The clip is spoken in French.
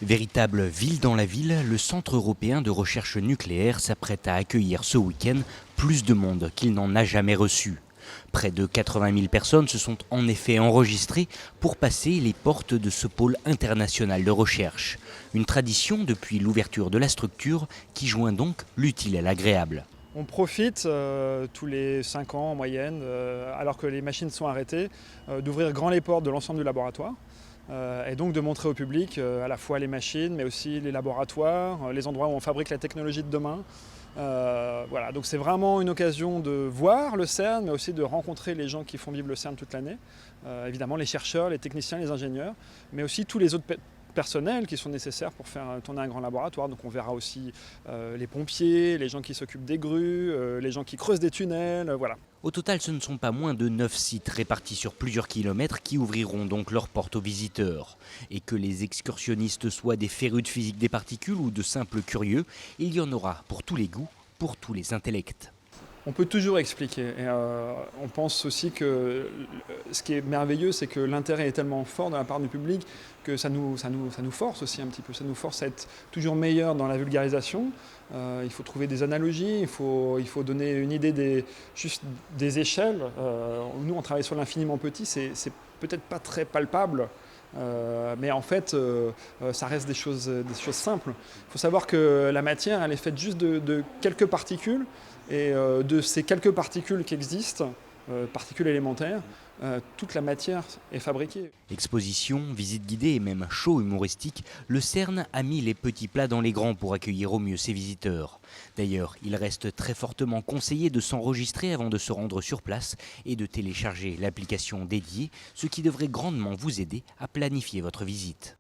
Véritable ville dans la ville, le Centre européen de recherche nucléaire s'apprête à accueillir ce week-end plus de monde qu'il n'en a jamais reçu. Près de 80 000 personnes se sont en effet enregistrées pour passer les portes de ce pôle international de recherche. Une tradition depuis l'ouverture de la structure qui joint donc l'utile à l'agréable. On profite tous les 5 ans en moyenne, alors que les machines sont arrêtées, d'ouvrir grand les portes de l'ensemble du laboratoire. Et donc de montrer au public à la fois les machines, mais aussi les laboratoires, les endroits où on fabrique la technologie de demain. Voilà, donc c'est vraiment une occasion de voir le CERN, mais aussi de rencontrer les gens qui font vivre le CERN toute l'année. Évidemment les chercheurs, les techniciens, les ingénieurs, mais aussi tous les autres personnels qui sont nécessaires pour faire tourner un grand laboratoire. Donc on verra aussi les pompiers, les gens qui s'occupent des grues, les gens qui creusent des tunnels, voilà. Au total, ce ne sont pas moins de 9 sites répartis sur plusieurs kilomètres qui ouvriront donc leurs portes aux visiteurs. Et que les excursionnistes soient des férus de physique des particules ou de simples curieux, il y en aura pour tous les goûts, pour tous les intellects. On peut toujours expliquer. Et on pense aussi que ce qui est merveilleux, c'est que l'intérêt est tellement fort de la part du public que ça nous force aussi un petit peu. Ça nous force à être toujours meilleur dans la vulgarisation. Il faut trouver des analogies, il faut donner une idée juste des échelles. Nous, on travaille sur l'infiniment petit, c'est peut-être pas très palpable. Mais en fait, ça reste des choses simples. Il faut savoir que la matière, elle est faite juste de quelques particules, et de ces quelques particules qui existent, particules élémentaires, toute la matière est fabriquée. Exposition, visite guidée et même show humoristique, le CERN a mis les petits plats dans les grands pour accueillir au mieux ses visiteurs. D'ailleurs, il reste très fortement conseillé de s'enregistrer avant de se rendre sur place et de télécharger l'application dédiée, ce qui devrait grandement vous aider à planifier votre visite.